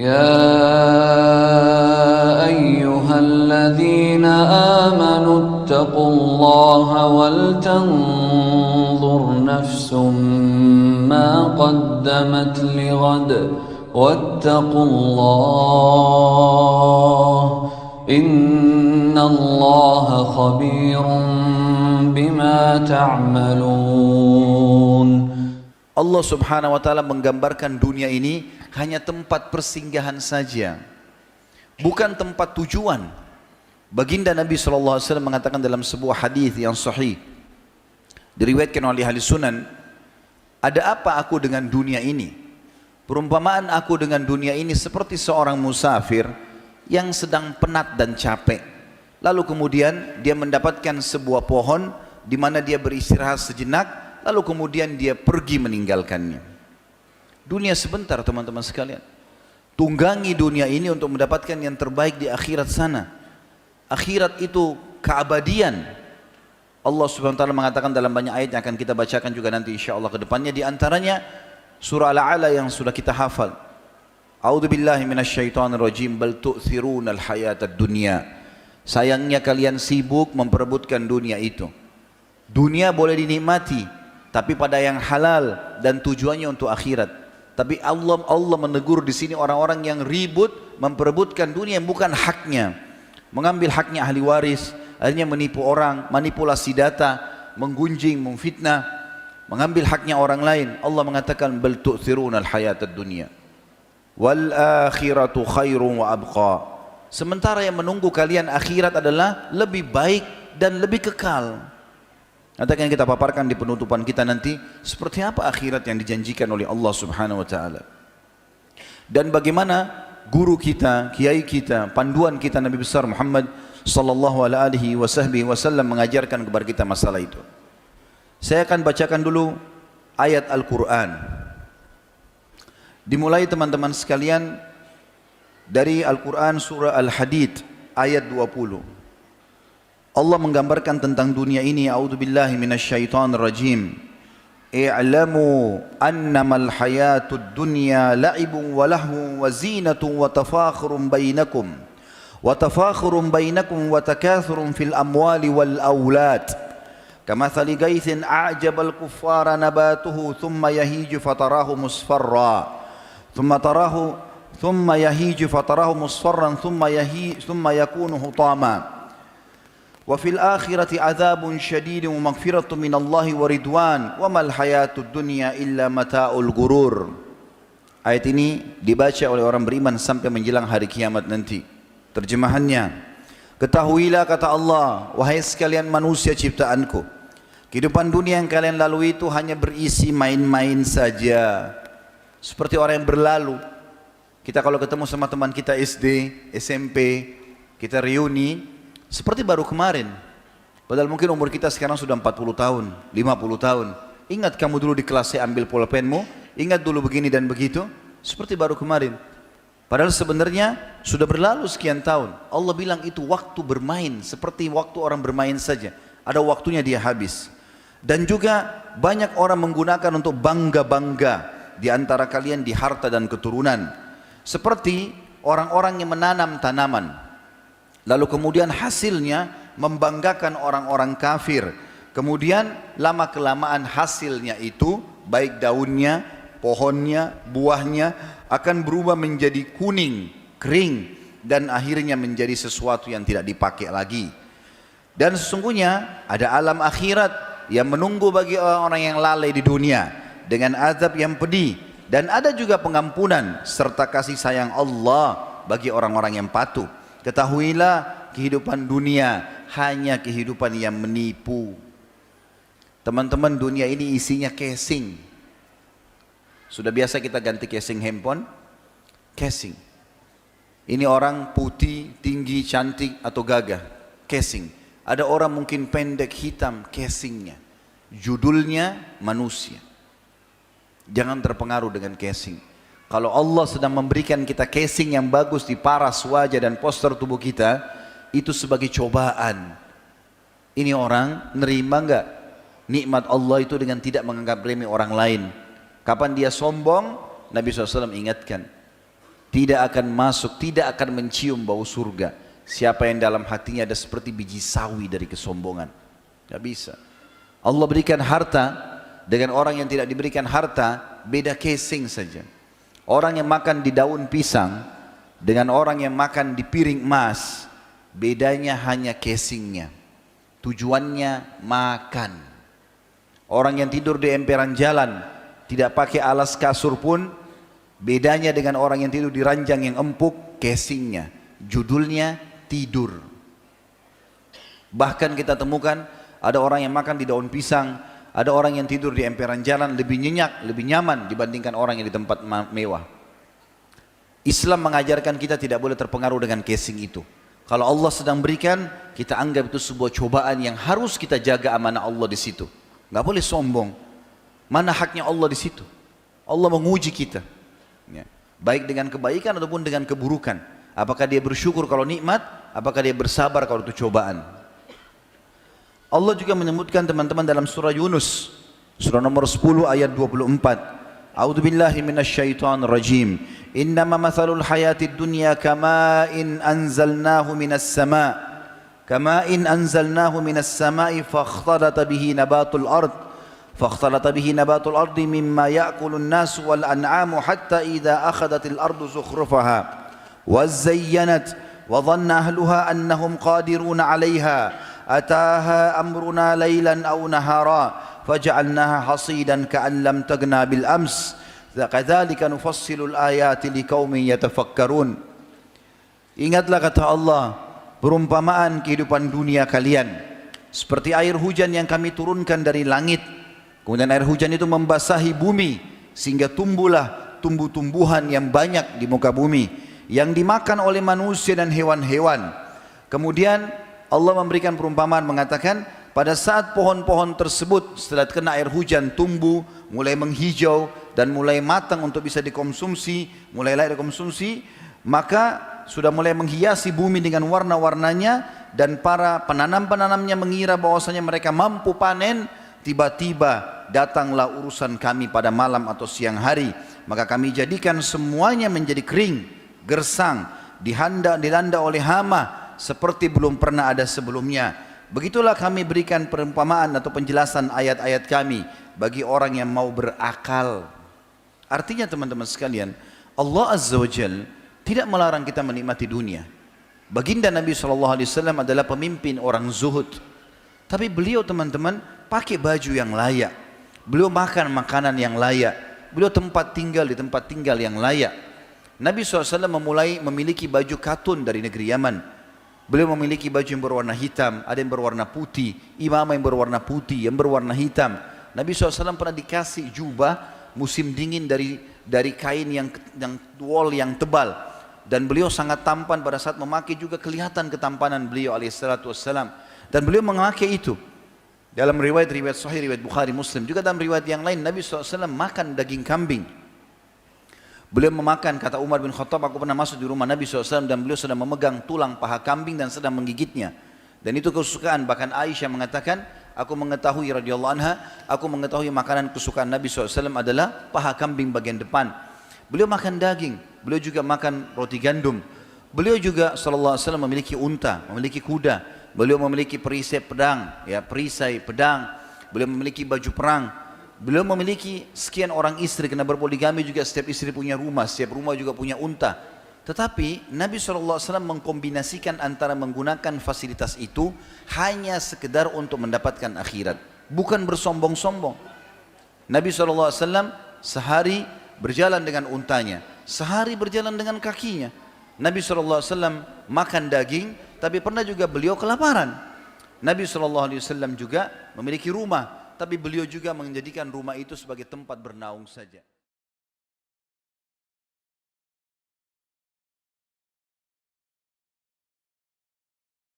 يا أيها الذين آمنوا اتقوا الله ولتنظر نفس ما قدمت لغد واتقوا الله إن الله خبير بما تعملون. Allah subhanahu wa ta'ala menggambarkan dunia ini hanya tempat persinggahan saja, bukan tempat tujuan. Baginda Nabi SAW mengatakan dalam sebuah hadis yang sahih, diriwayatkan oleh ahli sunan, ada apa aku dengan dunia ini? Perumpamaan aku dengan dunia ini seperti seorang musafir yang sedang penat dan capek. Lalu kemudian dia mendapatkan sebuah pohon di mana dia beristirahat sejenak, lalu kemudian dia pergi meninggalkannya. Dunia sebentar teman-teman sekalian. Tunggangi dunia ini untuk mendapatkan yang terbaik di akhirat sana. Akhirat itu keabadian. Allah subhanahu wa ta'ala mengatakan dalam banyak ayat yang akan kita bacakan juga nanti insyaAllah ke depannya. Di antaranya surah Al-A'la yang sudah kita hafal. A'udzu billahi minasyaitonir rajim, bal tu'thirunal hayatad dunya. Sayangnya kalian sibuk memperebutkan dunia itu. Dunia boleh dinikmati, tapi pada yang halal dan tujuannya untuk akhirat. Tapi Allah menegur di sini orang-orang yang ribut memperebutkan dunia yang bukan haknya, mengambil haknya ahli waris, akhirnya menipu orang, manipulasi data, menggunjing, memfitnah, mengambil haknya orang lain. Allah mengatakan bal tu'thirunal hayatad dunya wal akhiratu khairun wa abqa. Sementara yang menunggu kalian akhirat adalah lebih baik dan lebih kekal. Nanti akan kita paparkan di penutupan kita nanti seperti apa akhirat yang dijanjikan oleh Allah subhanahu wa ta'ala. Dan bagaimana guru kita, kiai kita, panduan kita Nabi besar Muhammad sallallahu alaihi wasallam mengajarkan kepada kita masalah itu. Saya akan bacakan dulu ayat Al-Quran. Dimulai teman-teman sekalian dari Al-Quran surah Al-Hadid ayat 20. Allah menggambarkan tentang dunia ini. A'udzubillahi minasyaitonir rajim. I'lamu annamal hayatud dunya la'ibun wa lahwun wa zinatun wa tafakhurun bainakum wa takathurun fil amwali wal aulad kamathali gaithin a'jabal kuffara nabatuhu thumma yahiju fatarahu musfarra thumma yahiju fatarahu musfarran thumma yakunu hutama wa fil akhirati adzabun syadidun wa maghfiratun minallahi wa ridwan wa mal hayatud dunya illa mata'ul gurur. Ayat ini dibaca oleh orang beriman sampai menjelang hari kiamat nanti. Terjemahannya, ketahuilah kata Allah, wahai sekalian manusia ciptaanku, kehidupan dunia yang kalian lalui itu hanya berisi main-main saja. Seperti orang yang berlalu. Kita kalau ketemu sama teman kita SD, SMP, kita reuni seperti baru kemarin. Padahal mungkin umur kita sekarang sudah 40 tahun, 50 tahun. Ingat kamu dulu di kelas saya ambil pulpenmu, ingat dulu begini dan begitu, seperti baru kemarin. Padahal sebenarnya sudah berlalu sekian tahun. Allah bilang itu waktu bermain, seperti waktu orang bermain saja. Ada waktunya dia habis. Dan juga banyak orang menggunakan untuk bangga-bangga di antara kalian di harta dan keturunan. Seperti orang-orang yang menanam tanaman. Lalu kemudian hasilnya membanggakan orang-orang kafir. Kemudian lama-kelamaan hasilnya itu, baik daunnya, pohonnya, buahnya akan berubah menjadi kuning, kering, dan akhirnya menjadi sesuatu yang tidak dipakai lagi. Dan sesungguhnya ada alam akhirat yang menunggu bagi orang-orang yang lalai di dunia dengan azab yang pedih. Dan ada juga pengampunan serta kasih sayang Allah bagi orang-orang yang patuh. Ketahuilah kehidupan dunia hanya kehidupan yang menipu. Teman-teman, dunia ini isinya casing. Sudah biasa kita ganti casing handphone, casing. Ini orang putih, tinggi, cantik atau gagah, casing. Ada orang mungkin pendek, hitam, casingnya. Judulnya manusia. Jangan terpengaruh dengan casing. Kalau Allah sedang memberikan kita casing yang bagus di paras wajah dan poster tubuh kita, itu sebagai cobaan. Ini orang nerima enggak nikmat Allah itu dengan tidak menganggap remeh orang lain. Kapan dia sombong, Nabi SAW ingatkan. tidak akan masuk, tidak akan mencium bau surga. Siapa yang dalam hatinya ada seperti biji sawi dari kesombongan. Gak bisa. Allah berikan harta dengan orang yang tidak diberikan harta, beda casing saja. Orang yang makan di daun pisang dengan orang yang makan di piring emas, bedanya hanya casingnya. Tujuannya makan. Orang yang tidur di emperan jalan, tidak pakai alas kasur pun, bedanya dengan orang yang tidur di ranjang yang empuk, casingnya. Judulnya tidur. Bahkan kita temukan ada orang yang makan di daun pisang, ada orang yang tidur di emperan jalan lebih nyenyak, lebih nyaman dibandingkan orang yang di tempat mewah. Islam mengajarkan kita tidak boleh terpengaruh dengan casing itu. Kalau Allah sedang berikan, kita anggap itu sebuah cobaan yang harus kita jaga amanah Allah di situ. Nggak boleh sombong. Mana haknya Allah di situ? Allah menguji kita. Ya. Baik dengan kebaikan ataupun dengan keburukan. Apakah dia bersyukur kalau nikmat? Apakah dia bersabar kalau itu cobaan? Allah juga menyebutkan teman-teman dalam surah Yunus, surah nomor 10 ayat 24. A'udzu billahi minasyaitonir rajim. Innama mathalul hayatid dunya kama'in anzalnahu minas sama'. Kama'in anzalnahu minas sama'i fakhtalata bihi nabatul ard. Fakhtalata bihi nabatul ardi mimma ya'kulun nas wal an'amu hatta idza akhadhatil ardu zukhrufaha wa zayyanat wa dhanna ahluha annahum qadiruna 'alayha أتاها أمرنا ليلا أو نهارا فجعلناها حصيدا كأن لم تغن بالأمس كذلك نفصل الآيات لقوم يتفكرون. Ingatlah kata Allah, perumpamaan kehidupan dunia kalian seperti air hujan yang kami turunkan dari langit. Kemudian air hujan itu membasahi bumi sehingga tumbuhlah tumbuh-tumbuhan yang banyak di muka bumi yang dimakan oleh manusia dan hewan-hewan. Kemudian Allah memberikan perumpamaan mengatakan pada saat pohon-pohon tersebut setelah kena air hujan tumbuh, mulai menghijau dan mulai matang untuk bisa dikonsumsi, mulai layak dikonsumsi, maka sudah mulai menghiasi bumi dengan warna-warnanya dan para penanam-penanamnya mengira bahwasanya mereka mampu panen. Tiba-tiba datanglah urusan kami pada malam atau siang hari, maka kami jadikan semuanya menjadi kering, gersang, dilanda oleh hama seperti belum pernah ada sebelumnya. Begitulah kami berikan perumpamaan atau penjelasan ayat-ayat kami bagi orang yang mau berakal. Artinya teman-teman sekalian, Allah Azza wa Jalla tidak melarang kita menikmati dunia. Baginda Nabi SAW adalah pemimpin orang zuhud. Tapi beliau teman-teman pakai baju yang layak. Beliau makan makanan yang layak. Beliau tempat tinggal di tempat tinggal yang layak. Nabi SAW memulai memiliki baju katun dari negeri Yaman. Beliau memiliki baju yang berwarna hitam, ada yang berwarna putih, imamah yang berwarna putih, yang berwarna hitam. Nabi SAW pernah dikasih jubah musim dingin dari kain yang wol yang tebal. Dan beliau sangat tampan pada saat memakai, juga kelihatan ketampanan beliau alaihissalatu wassalam. Dan beliau memakai itu. Dalam riwayat sahih, riwayat Bukhari, Muslim, juga dalam riwayat yang lain, Nabi SAW makan daging kambing. Beliau memakan, kata Umar bin Khattab, aku pernah masuk di rumah Nabi SAW dan beliau sedang memegang tulang paha kambing dan sedang menggigitnya. Dan itu kesukaan, bahkan Aisyah mengatakan, aku mengetahui radhiyallahu anha, aku mengetahui makanan kesukaan Nabi SAW adalah paha kambing bagian depan. Beliau makan daging, beliau juga makan roti gandum. Beliau juga SAW memiliki unta, memiliki kuda. Beliau memiliki perisai pedang, beliau memiliki baju perang. Beliau memiliki sekian orang istri, kena berpoligami juga, setiap istri punya rumah, setiap rumah juga punya unta. Tetapi Nabi SAW mengkombinasikan antara menggunakan fasilitas itu hanya sekedar untuk mendapatkan akhirat, bukan bersombong-sombong. Nabi SAW sehari berjalan dengan untanya, sehari berjalan dengan kakinya. Nabi SAW makan daging, tapi pernah juga beliau kelaparan. Nabi SAW juga memiliki rumah, tapi beliau juga menjadikan rumah itu sebagai tempat bernaung saja.